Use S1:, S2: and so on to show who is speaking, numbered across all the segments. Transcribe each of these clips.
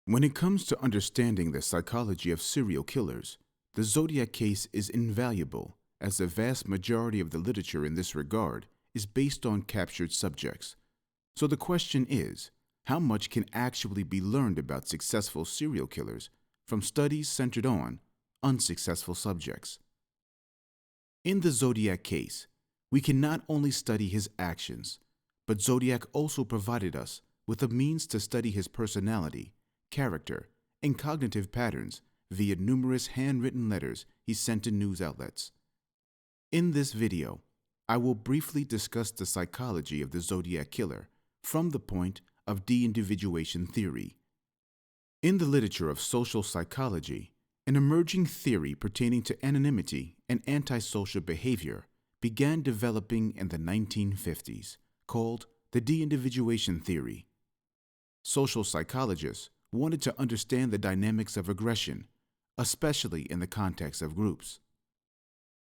S1: When it comes to understanding the psychology of serial killers, the Zodiac case is invaluable, as the vast majority of the literature in this regard is based on captured subjects. So the question is, how much can actually be learned about successful serial killers from studies centered on unsuccessful subjects? In the Zodiac case, we can not only study his actions, but Zodiac also provided us with a means to study his personality, character, and cognitive patterns via numerous handwritten letters he sent to news outlets. In this video, I will briefly discuss the psychology of the Zodiac killer from the point of de-individuation theory. In the literature of social psychology, an emerging theory pertaining to anonymity and antisocial behavior began developing in the 1950s, called the de-individuation theory. Social psychologists wanted to understand the dynamics of aggression, especially in the context of groups.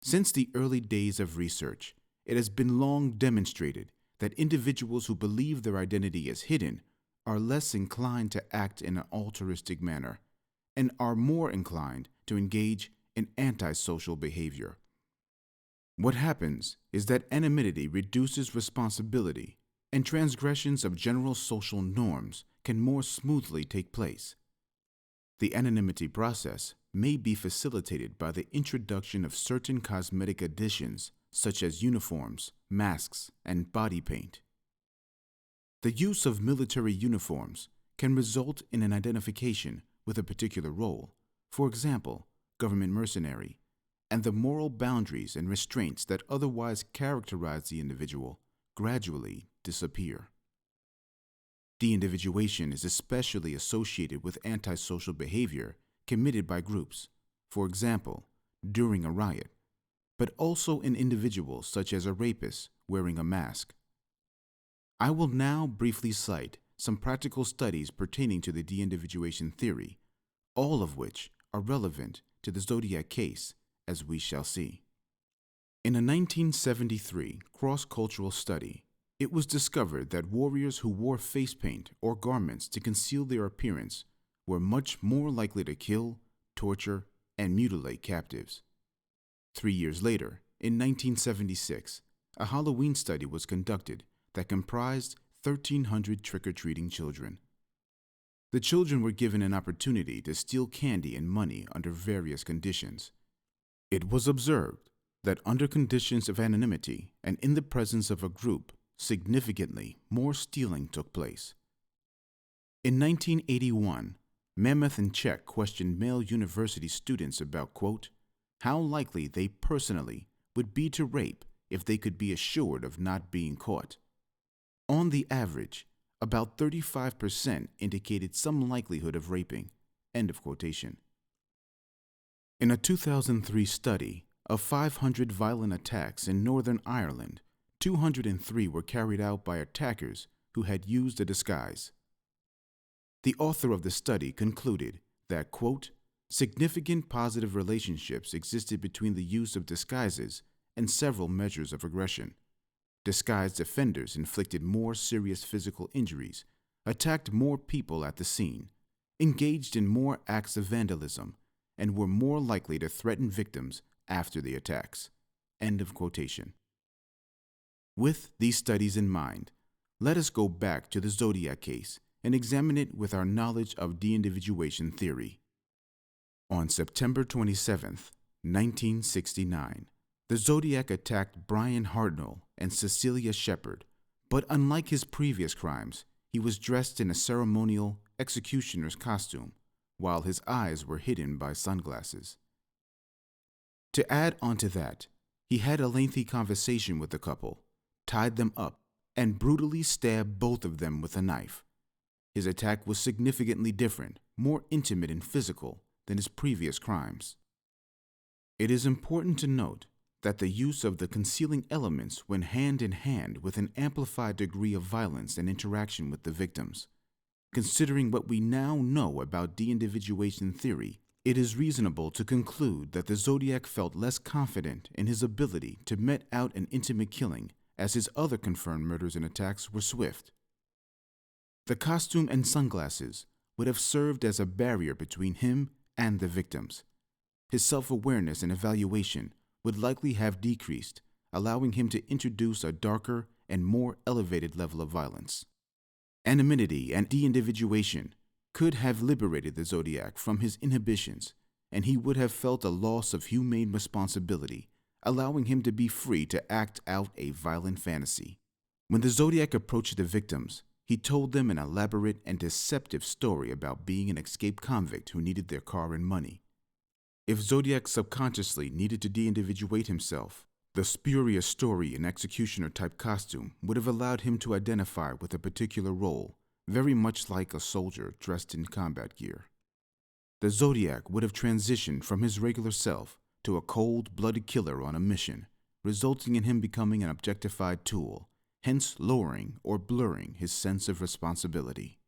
S1: Since the early days of research, it has been long demonstrated that individuals who believe their identity is hidden are less inclined to act in an altruistic manner and are more inclined to engage in antisocial behavior. What happens is that anonymity reduces responsibility, and transgressions of general social norms can more smoothly take place. The anonymity process may be facilitated by the introduction of certain cosmetic additions such as uniforms, masks, and body paint. The use of military uniforms can result in an identification with a particular role, for example, government mercenary, and the moral boundaries and restraints that otherwise characterize the individual gradually disappear. De-individuation is especially associated with antisocial behavior committed by groups, for example, during a riot, but also in individuals such as a rapist wearing a mask. I will now briefly cite some practical studies pertaining to the de-individuation theory, all of which are relevant to the Zodiac case, as we shall see. In a 1973 cross-cultural study, it was discovered that warriors who wore face paint or garments to conceal their appearance were much more likely to kill, torture, and mutilate captives. 3 years later, in 1976, a Halloween study was conducted that comprised 1,300 trick-or-treating children. The children were given an opportunity to steal candy and money under various conditions. It was observed that under conditions of anonymity and in the presence of a group, significantly more stealing took place. In 1981, Mammoth and Czech questioned male university students about, quote, how likely they personally would be to rape if they could be assured of not being caught. On the average, about 35% indicated some likelihood of raping, end of quotation. In a 2003 study of 500 violent attacks in Northern Ireland, 203 were carried out by attackers who had used a disguise. The author of the study concluded that, quote, significant positive relationships existed between the use of disguises and several measures of aggression. Disguised offenders inflicted more serious physical injuries, attacked more people at the scene, engaged in more acts of vandalism, and were more likely to threaten victims after the attacks. End of quotation. With these studies in mind, let us go back to the Zodiac case and examine it with our knowledge of de-individuation theory. On September 27, 1969, the Zodiac attacked Brian Hartnell and Cecilia Shepard, but unlike his previous crimes, he was dressed in a ceremonial executioner's costume, while his eyes were hidden by sunglasses. To add onto that, he had a lengthy conversation with the couple, tied them up, and brutally stabbed both of them with a knife. His attack was significantly different, more intimate and physical than his previous crimes. It is important to note that the use of the concealing elements went hand in hand with an amplified degree of violence and interaction with the victims. Considering what we now know about de-individuation theory, it is reasonable to conclude that the Zodiac felt less confident in his ability to mete out an intimate killing, as his other confirmed murders and attacks were swift. The costume and sunglasses would have served as a barrier between him and the victims. His self-awareness and evaluation would likely have decreased, allowing him to introduce a darker and more elevated level of violence. Anonymity and de-individuation could have liberated the Zodiac from his inhibitions, and he would have felt a loss of humane responsibility, allowing him to be free to act out a violent fantasy. When the Zodiac approached the victims, he told them an elaborate and deceptive story about being an escaped convict who needed their car and money. If Zodiac subconsciously needed to de-individuate himself, the spurious story and executioner-type costume would have allowed him to identify with a particular role, very much like a soldier dressed in combat gear. The Zodiac would have transitioned from his regular self to a cold-blooded killer on a mission, resulting in him becoming an objectified tool, hence lowering or blurring his sense of responsibility.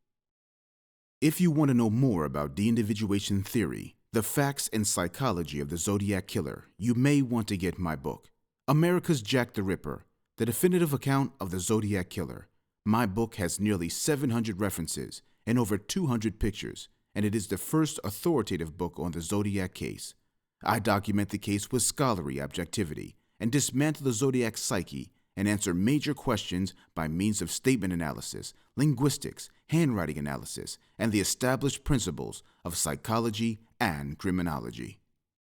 S1: If you want to know more about de-individuation theory, the facts and psychology of the Zodiac Killer, you may want to get my book, America's Jack the Ripper, The Definitive Account of the Zodiac Killer. My book has nearly 700 references and over 200 pictures, and it is the first authoritative book on the Zodiac case. I document the case with scholarly objectivity and dismantle the Zodiac psyche and answer major questions by means of statement analysis, linguistics, handwriting analysis, and the established principles of psychology and criminology.